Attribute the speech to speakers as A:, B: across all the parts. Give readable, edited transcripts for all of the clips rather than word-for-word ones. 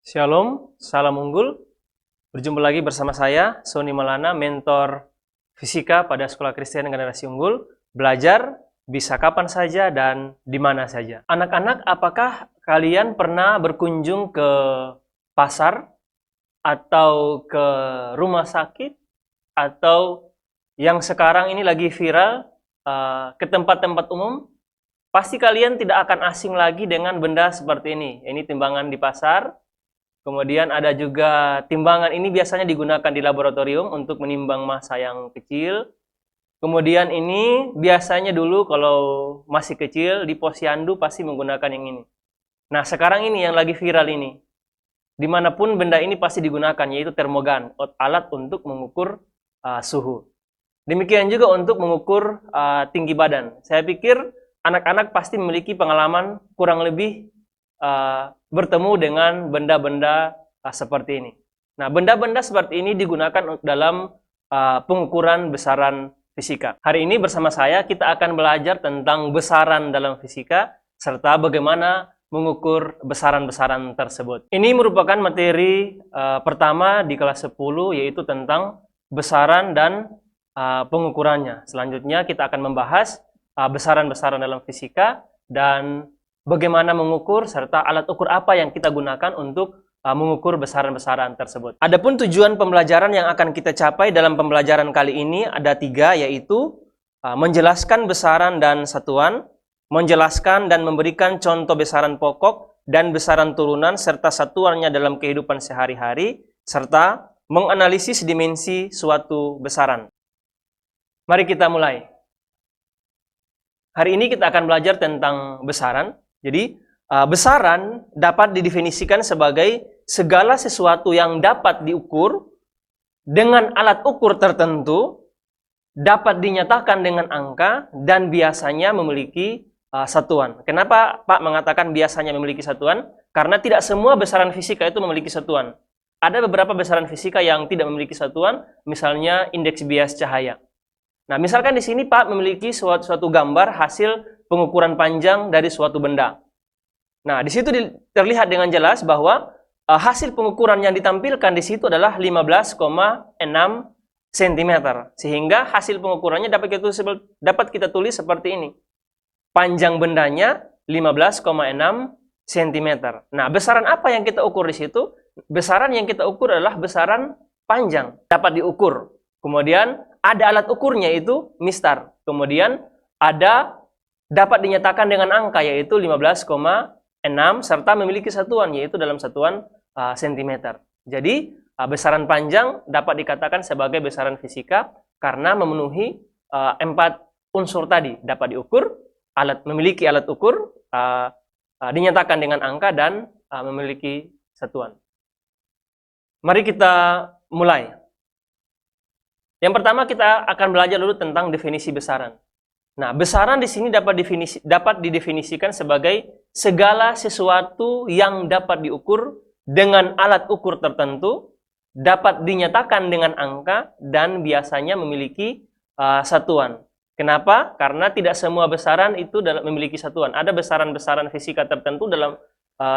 A: Shalom, salam unggul. Berjumpa lagi bersama saya, Sony Malana, mentor fisika pada Sekolah Kristen Generasi Unggul. Belajar bisa kapan saja dan di mana saja. Anak-anak, apakah kalian pernah berkunjung ke pasar atau ke rumah sakit atau yang sekarang ini lagi viral ke tempat-tempat umum? Pasti kalian tidak akan asing lagi dengan benda seperti ini. Ini timbangan di pasar. Kemudian ada juga timbangan ini biasanya digunakan di laboratorium untuk menimbang massa yang kecil. Kemudian ini biasanya dulu kalau masih kecil di posyandu pasti menggunakan yang ini. Nah sekarang ini yang lagi viral ini. Dimanapun benda ini pasti digunakan, yaitu termogan, alat untuk mengukur suhu. Demikian juga untuk mengukur tinggi badan. Saya pikir anak-anak pasti memiliki pengalaman kurang lebih bertemu dengan benda-benda seperti ini. Nah, benda-benda seperti ini digunakan dalam pengukuran besaran fisika. Hari ini bersama saya kita akan belajar tentang besaran dalam fisika serta bagaimana mengukur besaran-besaran tersebut. Ini merupakan materi pertama di kelas 10, yaitu tentang besaran dan pengukurannya. Selanjutnya kita akan membahas besaran-besaran dalam fisika dan bagaimana mengukur serta alat ukur apa yang kita gunakan untuk mengukur besaran-besaran tersebut. Adapun tujuan pembelajaran yang akan kita capai dalam pembelajaran kali ini ada 3, yaitu menjelaskan besaran dan satuan, menjelaskan dan memberikan contoh besaran pokok dan besaran turunan serta satuannya dalam kehidupan sehari-hari, serta menganalisis dimensi suatu besaran. Mari kita mulai. Hari ini kita akan belajar tentang besaran. Jadi, besaran dapat didefinisikan sebagai segala sesuatu yang dapat diukur dengan alat ukur tertentu, dapat dinyatakan dengan angka, dan biasanya memiliki satuan. Kenapa Pak mengatakan biasanya memiliki satuan? Karena tidak semua besaran fisika itu memiliki satuan. Ada beberapa besaran fisika yang tidak memiliki satuan, misalnya indeks bias cahaya. Nah, misalkan di sini Pak memiliki suatu gambar hasil pengukuran panjang dari suatu benda. Nah, di situ terlihat dengan jelas bahwa hasil pengukuran yang ditampilkan di situ adalah 15,6 cm. Sehingga hasil pengukurannya dapat kita tulis seperti ini. Panjang bendanya 15,6 cm. Nah, besaran apa yang kita ukur di situ? Besaran yang kita ukur adalah besaran panjang, dapat diukur. Kemudian ada alat ukurnya, itu mistar. Kemudian ada dapat dinyatakan dengan angka, yaitu 15,6 serta memiliki satuan, yaitu dalam satuan cm. Jadi besaran panjang dapat dikatakan sebagai besaran fisika karena memenuhi 4 unsur tadi. Dapat diukur, memiliki alat ukur, dinyatakan dengan angka, dan memiliki satuan. Mari kita mulai. Yang pertama kita akan belajar dulu tentang definisi besaran. Nah, besaran di sini dapat didefinisikan sebagai segala sesuatu yang dapat diukur dengan alat ukur tertentu, dapat dinyatakan dengan angka, dan biasanya memiliki satuan. Kenapa? Karena tidak semua besaran itu memiliki satuan. Ada besaran-besaran fisika tertentu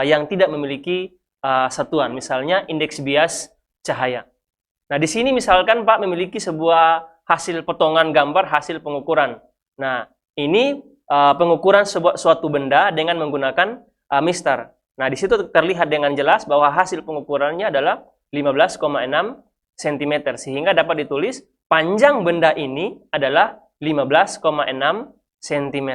A: yang tidak memiliki satuan. Misalnya indeks bias cahaya. Nah, di sini misalkan Pak memiliki sebuah hasil potongan gambar hasil pengukuran. Nah, ini pengukuran suatu benda dengan menggunakan mistar. Nah, di situ terlihat dengan jelas bahwa hasil pengukurannya adalah 15,6 cm. Sehingga dapat ditulis panjang benda ini adalah 15,6 cm.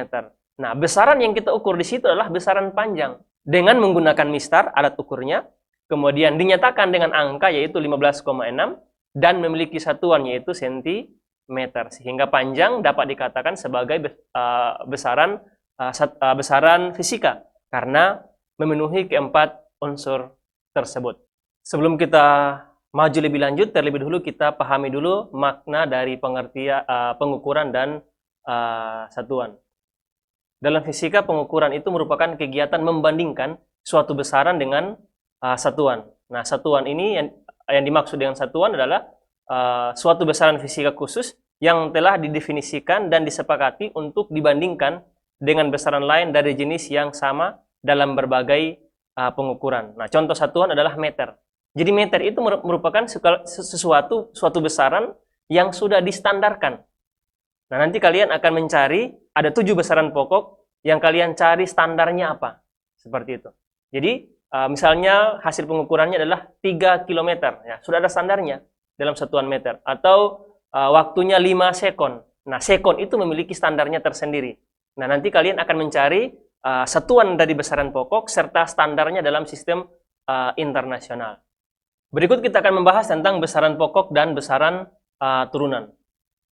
A: Nah, besaran yang kita ukur di situ adalah besaran panjang. Dengan menggunakan mistar, alat ukurnya, kemudian dinyatakan dengan angka, yaitu 15,6, dan memiliki satuan, yaitu cm. Sehingga panjang dapat dikatakan sebagai besaran fisika karena memenuhi keempat unsur tersebut. Sebelum kita maju lebih lanjut, terlebih dahulu kita pahami dulu makna dari pengertian pengukuran dan satuan. Dalam fisika, pengukuran itu merupakan kegiatan membandingkan suatu besaran dengan satuan. Nah, satuan ini yang dimaksud dengan satuan adalah suatu besaran fisika khusus yang telah didefinisikan dan disepakati untuk dibandingkan dengan besaran lain dari jenis yang sama dalam berbagai pengukuran. Nah, contoh satuan adalah meter. Jadi meter itu merupakan suatu besaran yang sudah distandarkan. Nah, nanti kalian akan mencari, ada 7 besaran pokok yang kalian cari standarnya apa. Seperti itu. Jadi, misalnya hasil pengukurannya adalah 3 km. Ya, sudah ada standarnya dalam satuan meter. Atau waktunya 5 sekon. Nah, sekon itu memiliki standarnya tersendiri. Nah, nanti kalian akan mencari satuan dari besaran pokok serta standarnya dalam sistem internasional. Berikut kita akan membahas tentang besaran pokok dan besaran turunan.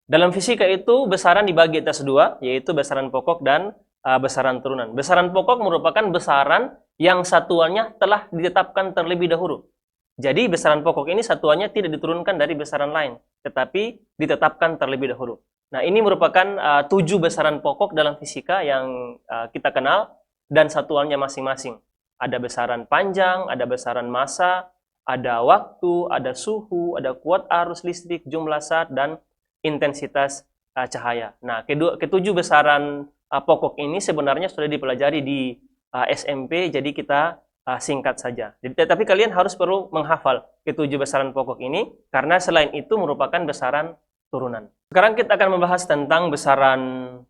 A: Dalam fisika itu besaran dibagi atas 2, yaitu besaran pokok dan besaran turunan. Besaran pokok merupakan besaran yang satuannya telah ditetapkan terlebih dahulu. Jadi besaran pokok ini satuannya tidak diturunkan dari besaran lain, tetapi ditetapkan terlebih dahulu. Nah, ini merupakan 7 besaran pokok dalam fisika yang kita kenal dan satuannya masing-masing. Ada besaran panjang, ada besaran massa, ada waktu, ada suhu, ada kuat arus listrik, jumlah zat, dan intensitas cahaya. Nah, ketujuh besaran pokok ini sebenarnya sudah dipelajari di SMP, jadi kita singkat saja. Tapi kalian perlu menghafal ketujuh besaran pokok ini, karena selain itu merupakan besaran turunan. Sekarang kita akan membahas tentang besaran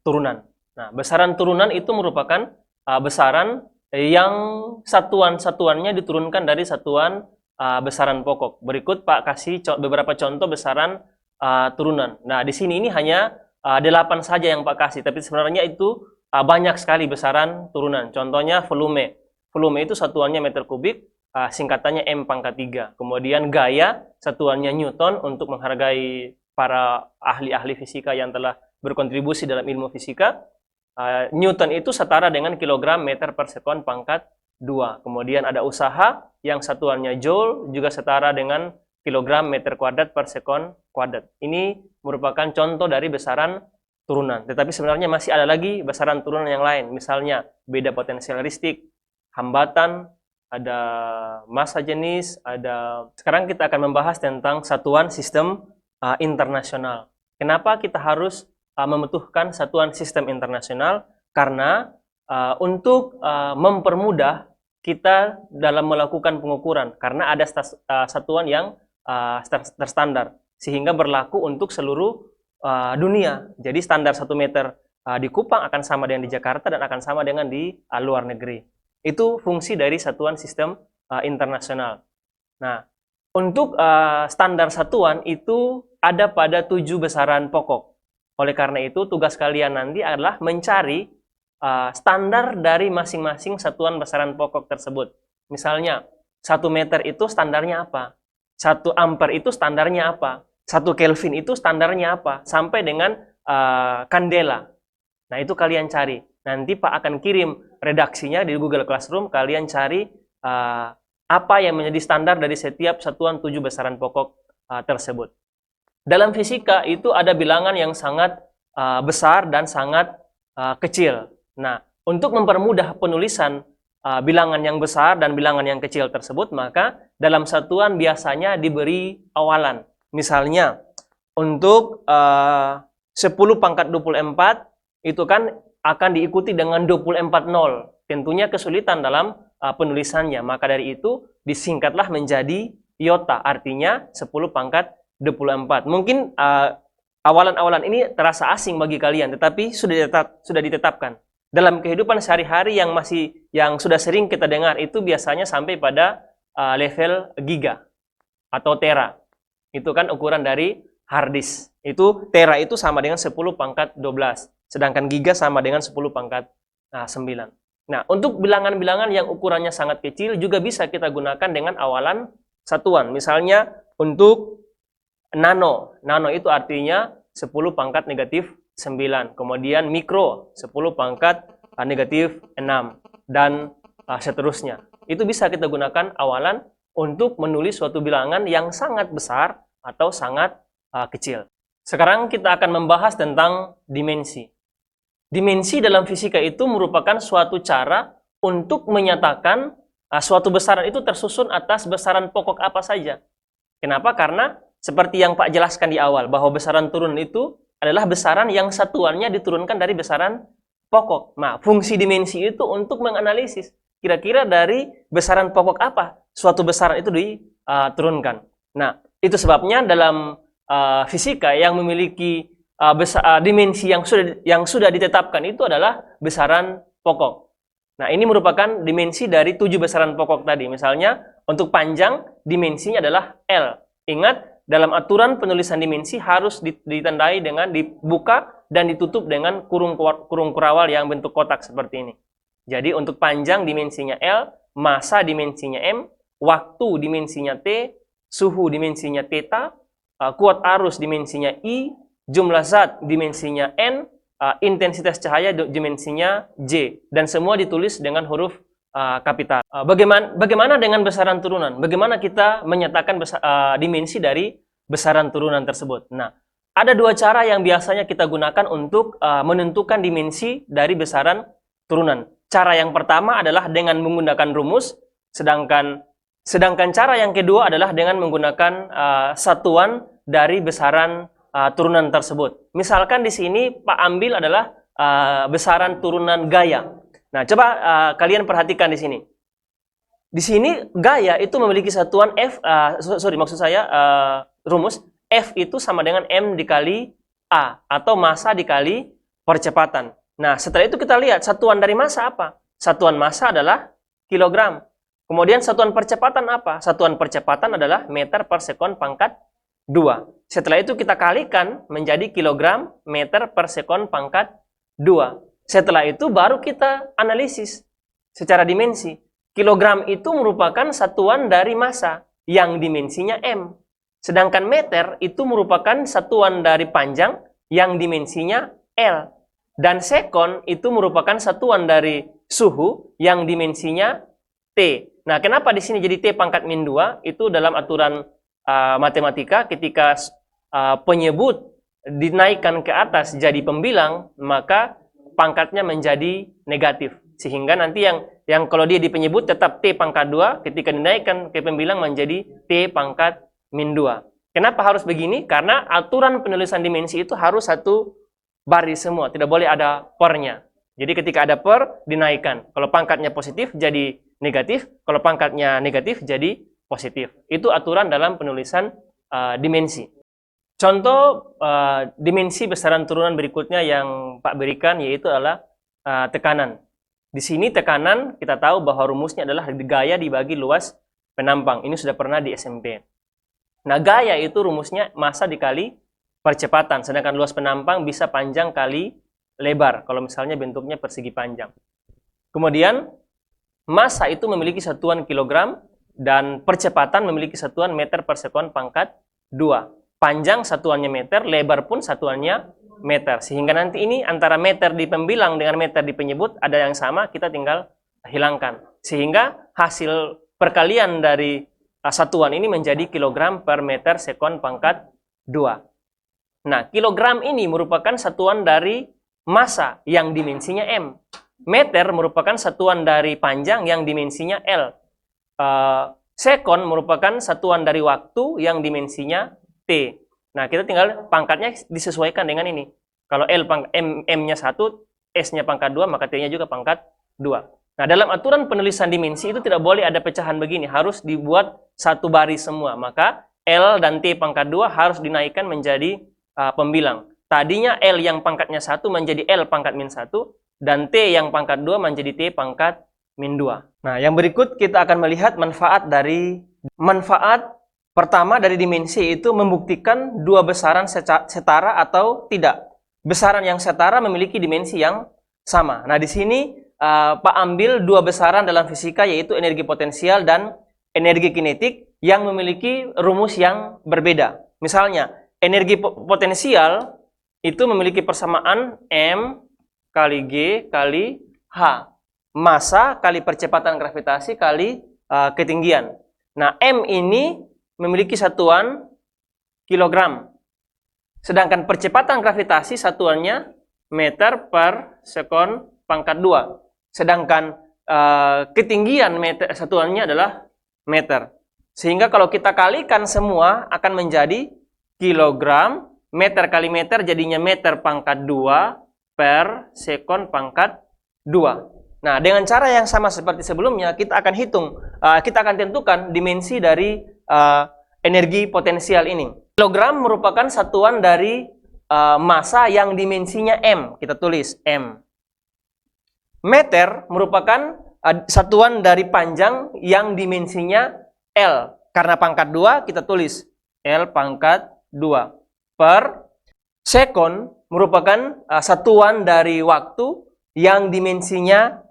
A: turunan. Nah, besaran turunan itu merupakan besaran yang satuan-satuannya diturunkan dari satuan besaran pokok. Berikut Pak kasih beberapa contoh besaran turunan. Nah, di sini ini hanya 8 saja yang Pak kasih, tapi sebenarnya itu banyak sekali besaran turunan. Contohnya volume. Volume itu satuannya meter kubik, singkatannya M⁻3. Kemudian gaya, satuannya Newton untuk menghargai para ahli-ahli fisika yang telah berkontribusi dalam ilmu fisika. Newton itu setara dengan kilogram meter per sekon pangkat 2. Kemudian ada usaha yang satuannya joule, juga setara dengan kilogram meter kuadrat per sekon kuadrat. Ini merupakan contoh dari besaran turunan. Tetapi sebenarnya masih ada lagi besaran turunan yang lain. Misalnya beda potensial listrik, hambatan, ada massa jenis, ada... Sekarang kita akan membahas tentang satuan sistem internasional. Kenapa kita harus membutuhkan satuan sistem internasional? Karena untuk mempermudah kita dalam melakukan pengukuran, karena ada satuan yang terstandar, sehingga berlaku untuk seluruh dunia. Jadi standar 1 meter di Kupang akan sama dengan di Jakarta dan akan sama dengan di luar negeri. Itu fungsi dari satuan sistem internasional. Nah, untuk standar satuan itu ada pada 7 besaran pokok. Oleh karena itu, tugas kalian nanti adalah mencari standar dari masing-masing satuan besaran pokok tersebut. Misalnya, 1 meter itu standarnya apa? 1 ampere itu standarnya apa? 1 Kelvin itu standarnya apa? Sampai dengan kandela. Nah, itu kalian cari. Nanti Pak akan kirim redaksinya di Google Classroom. Kalian cari apa yang menjadi standar dari setiap satuan 7 besaran pokok tersebut. Dalam fisika itu ada bilangan yang sangat besar dan sangat kecil. Nah, untuk mempermudah penulisan bilangan yang besar dan bilangan yang kecil tersebut, maka dalam satuan biasanya diberi awalan. Misalnya, untuk 10 pangkat 24 itu kan akan diikuti dengan 24 nol. Tentunya kesulitan dalam penulisannya. Maka dari itu disingkatlah menjadi iota, artinya 10 pangkat 24. Mungkin awalan-awalan ini terasa asing bagi kalian, tetapi sudah ditetapkan. Dalam kehidupan sehari-hari yang sudah sering kita dengar itu biasanya sampai pada level giga atau tera. Itu kan ukuran dari hard disk. Itu tera itu sama dengan 10 pangkat 12. Sedangkan giga sama dengan 10 pangkat 9. Nah, untuk bilangan-bilangan yang ukurannya sangat kecil juga bisa kita gunakan dengan awalan satuan. Misalnya untuk nano. Nano itu artinya 10 pangkat negatif 9. Kemudian mikro, 10 pangkat negatif 6. Dan seterusnya. Itu bisa kita gunakan awalan untuk menulis suatu bilangan yang sangat besar atau sangat kecil. Sekarang kita akan membahas tentang dimensi. Dimensi dalam fisika itu merupakan suatu cara untuk menyatakan suatu besaran itu tersusun atas besaran pokok apa saja. Kenapa? Karena seperti yang Pak jelaskan di awal, bahwa besaran turun itu adalah besaran yang satuannya diturunkan dari besaran pokok. Nah, fungsi dimensi itu untuk menganalisis kira-kira dari besaran pokok apa suatu besaran itu diturunkan. Nah, itu sebabnya dalam fisika yang memiliki dimensi yang sudah ditetapkan itu adalah besaran pokok. Nah, ini merupakan dimensi dari 7 besaran pokok tadi. Misalnya, untuk panjang, dimensinya adalah L. Ingat, dalam aturan penulisan dimensi harus ditandai dengan dibuka dan ditutup dengan kurung kurawal yang bentuk kotak seperti ini. Jadi, untuk panjang dimensinya L, massa dimensinya M, waktu dimensinya T, suhu dimensinya theta, kuat arus dimensinya I, jumlah zat dimensinya N, intensitas cahaya dimensinya J, dan semua ditulis dengan huruf kapital. Bagaimana dengan besaran turunan? Bagaimana kita menyatakan dimensi dari besaran turunan tersebut? Nah, ada 2 cara yang biasanya kita gunakan untuk menentukan dimensi dari besaran turunan. Cara yang pertama adalah dengan menggunakan rumus, sedangkan cara yang kedua adalah dengan menggunakan satuan dari besaran turunan tersebut. Misalkan di sini Pak ambil adalah besaran turunan gaya. Nah, coba kalian perhatikan di sini. Di sini gaya itu memiliki satuan F, rumus F itu sama dengan M dikali A atau massa dikali percepatan. Nah, setelah itu kita lihat satuan dari massa apa? Satuan massa adalah kilogram. Kemudian satuan percepatan apa? Satuan percepatan adalah meter per sekon pangkat 2. Setelah itu kita kalikan menjadi kilogram meter per sekon pangkat 2. Setelah itu baru kita analisis secara dimensi. Kilogram itu merupakan satuan dari massa yang dimensinya M. Sedangkan meter itu merupakan satuan dari panjang yang dimensinya L. Dan sekon itu merupakan satuan dari suhu yang dimensinya T. Nah, kenapa di sini jadi T pangkat min 2? Itu dalam aturan matematika ketika penyebut dinaikkan ke atas jadi pembilang, maka pangkatnya menjadi negatif. Sehingga nanti yang kalau dia di penyebut tetap T pangkat 2, ketika dinaikkan ke pembilang menjadi T pangkat min 2. Kenapa harus begini? Karena aturan penulisan dimensi itu harus satu baris semua, tidak boleh ada pernya. Jadi ketika ada per, dinaikkan. Kalau pangkatnya positif jadi negatif, kalau pangkatnya negatif jadi positif. Itu aturan dalam penulisan dimensi. Contoh dimensi besaran turunan berikutnya yang Pak berikan yaitu adalah tekanan. Di sini tekanan kita tahu bahwa rumusnya adalah gaya dibagi luas penampang. Ini sudah pernah di SMP. Nah, gaya itu rumusnya massa dikali percepatan, sedangkan luas penampang bisa panjang kali lebar kalau misalnya bentuknya persegi panjang. Kemudian massa itu memiliki satuan kilogram dan percepatan memiliki satuan meter per sekon pangkat 2. Panjang satuannya meter, lebar pun satuannya meter. Sehingga nanti ini antara meter di pembilang dengan meter di penyebut ada yang sama, kita tinggal hilangkan. Sehingga hasil perkalian dari satuan ini menjadi kilogram per meter sekon pangkat 2. Nah, kilogram ini merupakan satuan dari massa yang dimensinya M. Meter merupakan satuan dari panjang yang dimensinya L. Sekon merupakan satuan dari waktu yang dimensinya T. Nah, kita tinggal pangkatnya disesuaikan dengan ini. Kalau M-nya 1, S-nya pangkat 2, maka T-nya juga pangkat 2. Nah, dalam aturan penulisan dimensi itu tidak boleh ada pecahan begini. Harus dibuat satu baris semua. Maka L dan T pangkat 2 harus dinaikkan menjadi pembilang. Tadinya L yang pangkatnya 1 menjadi L pangkat min 1, dan T yang pangkat 2 menjadi T pangkat min 2. Nah, yang berikut kita akan melihat manfaat pertama dari dimensi itu membuktikan dua besaran setara atau tidak. Besaran yang setara memiliki dimensi yang sama. Nah, di sini Pak ambil dua besaran dalam fisika yaitu energi potensial dan energi kinetik yang memiliki rumus yang berbeda. Misalnya, energi potensial itu memiliki persamaan M kali G kali H. Massa kali percepatan gravitasi kali ketinggian. Nah, M ini memiliki satuan kilogram. Sedangkan percepatan gravitasi satuannya meter per sekon pangkat 2. Sedangkan ketinggian satuannya adalah meter. Sehingga kalau kita kalikan semua akan menjadi kilogram, meter kali meter jadinya meter pangkat 2 per sekon pangkat 2. Nah, dengan cara yang sama seperti sebelumnya, kita akan tentukan dimensi dari energi potensial ini. Kilogram merupakan satuan dari massa yang dimensinya M. Kita tulis M. Meter merupakan satuan dari panjang yang dimensinya L. Karena pangkat 2, kita tulis L pangkat 2. Per sekon merupakan satuan dari waktu yang dimensinya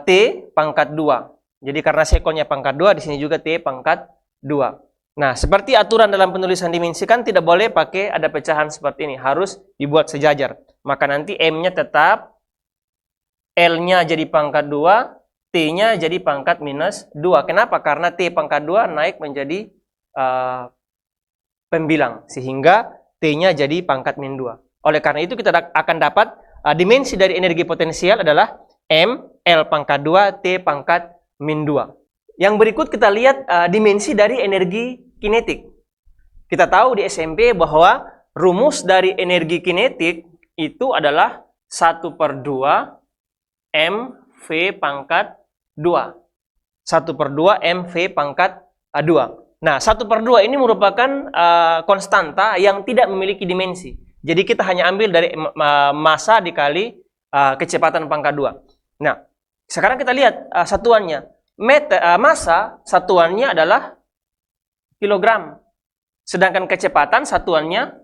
A: T pangkat 2. Jadi karena sekonnya pangkat 2, di sini juga T pangkat 2. Nah, seperti aturan dalam penulisan dimensi kan tidak boleh pakai ada pecahan seperti ini. Harus dibuat sejajar. Maka nanti M-nya tetap, L-nya jadi pangkat 2, T-nya jadi pangkat minus 2. Kenapa? Karena T pangkat 2 naik menjadi pembilang. Sehingga T-nya jadi pangkat min 2. Oleh karena itu kita akan dapat dimensi dari energi potensial adalah M, L pangkat 2, T pangkat min 2. Yang berikut kita lihat dimensi dari energi kinetik. Kita tahu di SMP bahwa rumus dari energi kinetik itu adalah 1/2 mv pangkat 2. 1/2 mv pangkat 2. Nah, 1/2 ini merupakan konstanta yang tidak memiliki dimensi. Jadi kita hanya ambil dari massa dikali kecepatan pangkat 2. Nah, sekarang kita lihat satuannya. Massa satuannya adalah kilogram. Sedangkan kecepatan satuannya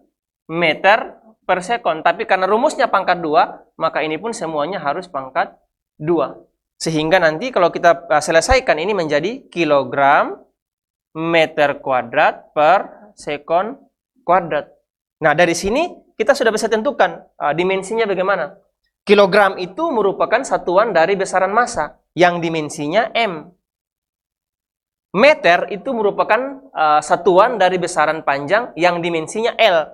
A: meter per sekon. Tapi karena rumusnya pangkat 2, maka ini pun semuanya harus pangkat 2. Sehingga nanti kalau kita selesaikan ini menjadi kilogram meter kuadrat per sekon kuadrat. Nah, dari sini kita sudah bisa tentukan dimensinya bagaimana. Kilogram itu merupakan satuan dari besaran massa yang dimensinya M. Meter itu merupakan satuan dari besaran panjang yang dimensinya L.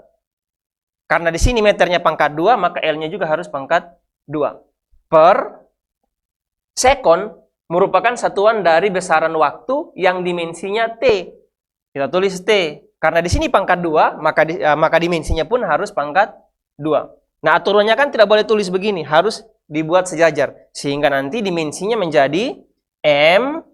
A: Karena di sini meternya pangkat 2, maka L-nya juga harus pangkat 2. Per sekon merupakan satuan dari besaran waktu yang dimensinya T. Kita tulis T. Karena di sini pangkat 2, maka dimensinya pun harus pangkat 2. Nah, aturannya kan tidak boleh tulis begini, harus dibuat sejajar. Sehingga nanti dimensinya menjadi M,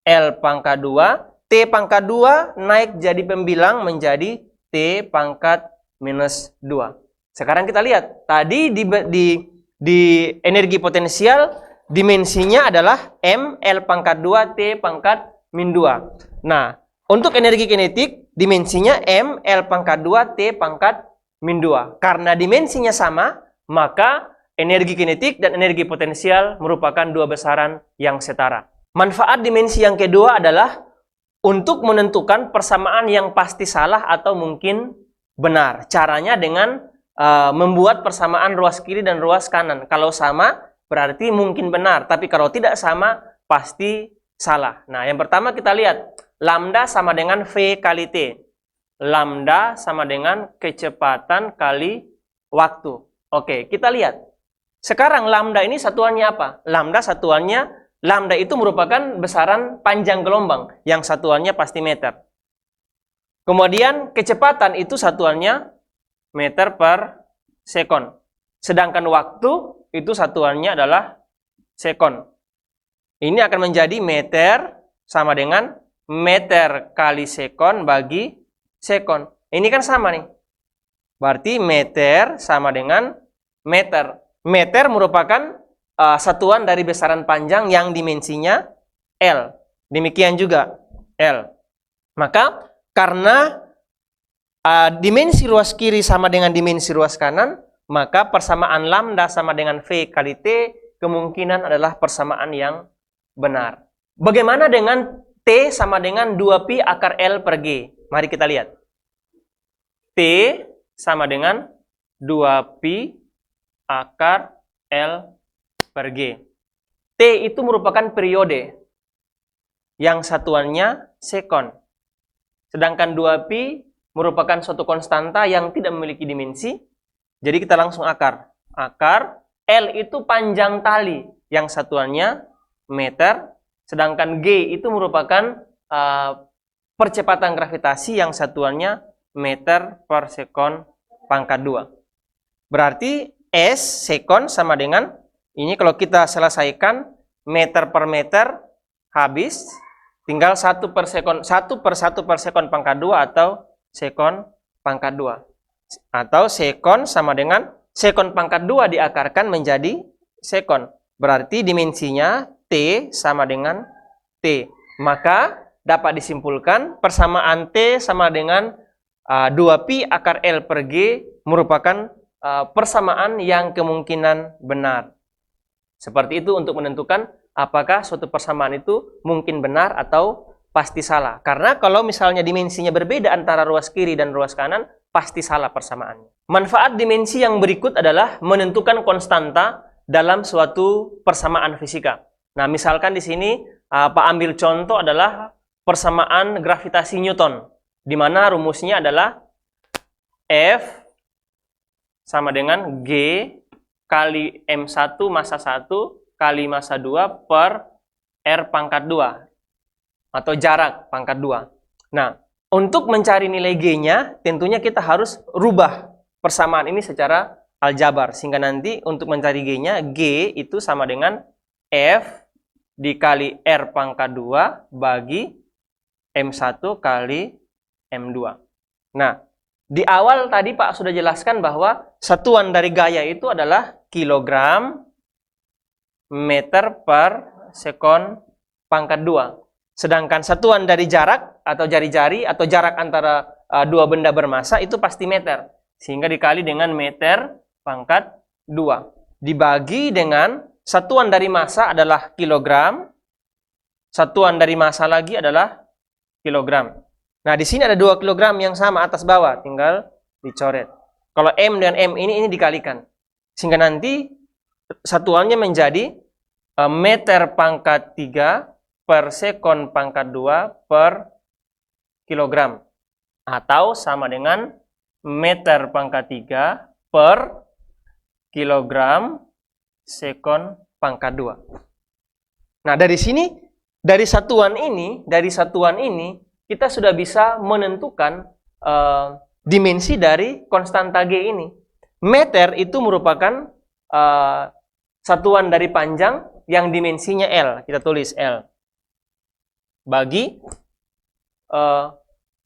A: L pangkat 2, T pangkat 2 naik jadi pembilang menjadi T pangkat minus 2. Sekarang kita lihat, tadi di energi potensial, dimensinya adalah M, L pangkat 2, T pangkat min 2. Nah, untuk energi kinetik, dimensinya M, L pangkat 2, T pangkat min 2. Karena dimensinya sama, maka energi kinetik dan energi potensial merupakan dua besaran yang setara. Manfaat dimensi yang kedua adalah untuk menentukan persamaan yang pasti salah atau mungkin benar. Caranya dengan membuat persamaan ruas kiri dan ruas kanan. Kalau sama, berarti mungkin benar. Tapi kalau tidak sama, pasti salah. Nah, yang pertama kita lihat. Lambda sama dengan V kali T. Lambda sama dengan kecepatan kali waktu. Oke, kita lihat. Sekarang lambda ini satuannya apa? Lambda itu merupakan besaran panjang gelombang. Yang satuannya pasti meter. Kemudian kecepatan itu satuannya meter per sekon. Sedangkan waktu itu satuannya adalah sekon. Ini akan menjadi meter sama dengan meter kali sekon bagi sekon. Ini kan sama nih. Berarti meter sama dengan meter. Meter merupakan satuan dari besaran panjang yang dimensinya L. Demikian juga L. Maka karena dimensi ruas kiri sama dengan dimensi ruas kanan, maka persamaan lambda sama dengan V kali T kemungkinan adalah persamaan yang benar. Bagaimana dengan T sama dengan 2pi akar L per G. Mari kita lihat. T sama dengan 2pi akar L per G. T itu merupakan periode yang satuannya sekon. Sedangkan 2pi merupakan suatu konstanta yang tidak memiliki dimensi. Jadi kita langsung akar. Akar L itu panjang tali yang satuannya meter. Sedangkan G itu merupakan percepatan gravitasi yang satuannya meter per sekon pangkat 2. Berarti S sekon sama dengan Ini kalau kita selesaikan meter per meter habis, tinggal 1 per sekon, 1 per 1 per sekon pangkat 2 atau sekon pangkat 2. Atau sekon sama dengan sekon pangkat 2 diakarkan menjadi sekon. Berarti dimensinya T sama dengan T. Maka dapat disimpulkan persamaan T sama dengan 2pi akar L per G merupakan persamaan yang kemungkinan benar. Seperti itu untuk menentukan apakah suatu persamaan itu mungkin benar atau pasti salah. Karena kalau misalnya dimensinya berbeda antara ruas kiri dan ruas kanan, pasti salah persamaannya. Manfaat dimensi yang berikut adalah menentukan konstanta dalam suatu persamaan fisika. Nah, misalkan di sini Pak ambil contoh adalah persamaan gravitasi Newton, di mana rumusnya adalah F sama dengan G kali M1 massa 1 kali massa 2 per R pangkat 2 atau jarak pangkat 2. Nah, untuk mencari nilai G-nya tentunya kita harus rubah persamaan ini secara aljabar, sehingga nanti untuk mencari G-nya, G itu sama dengan F dikali R pangkat 2 bagi M1 kali M2. Nah, di awal tadi Pak sudah jelaskan bahwa satuan dari gaya itu adalah kilogram meter per sekon pangkat 2. Sedangkan satuan dari jarak atau jari-jari atau jarak antara dua benda bermassa itu pasti meter. Sehingga dikali dengan meter pangkat 2. Dibagi dengan satuan dari massa adalah kilogram. Satuan dari massa lagi adalah kilogram. Nah, di sini ada 2 kilogram yang sama atas bawah, tinggal dicoret. Kalau M dan M ini dikalikan. Sehingga nanti satuannya menjadi meter pangkat 3 per sekon pangkat 2 per kilogram. Atau sama dengan meter pangkat 3 per kilogram sekon pangkat 2. Nah, dari sini, dari satuan ini, kita sudah bisa menentukan dimensi dari konstanta G ini. Meter itu merupakan satuan dari panjang yang dimensinya L. Kita tulis L. Bagi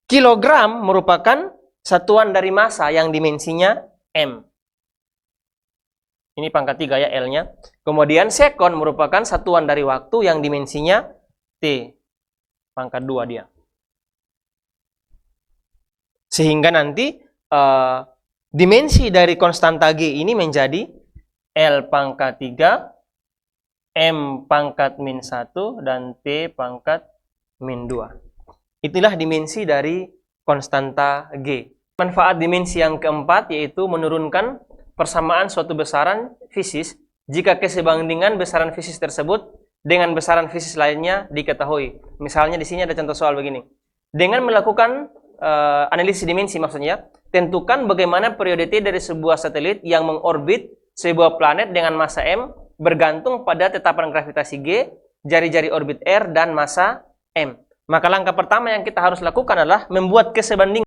A: kilogram merupakan satuan dari massa yang dimensinya M. Ini pangkat 3 ya L-nya. Kemudian sekon merupakan satuan dari waktu yang dimensinya T. Pangkat 2 dia. Sehingga nanti dimensi dari konstanta G ini menjadi L pangkat 3, M pangkat min 1, dan T pangkat min 2. Itulah dimensi dari konstanta G. Manfaat dimensi yang keempat yaitu menurunkan persamaan suatu besaran fisis jika kesebandingan besaran fisis tersebut dengan besaran fisis lainnya diketahui. Misalnya di sini ada contoh soal begini. Dengan melakukan analisis dimensi maksudnya, tentukan bagaimana periode T dari sebuah satelit yang mengorbit sebuah planet dengan massa M bergantung pada tetapan gravitasi G, jari-jari orbit R, dan massa M. Maka langkah pertama yang kita harus lakukan adalah membuat kesebandingan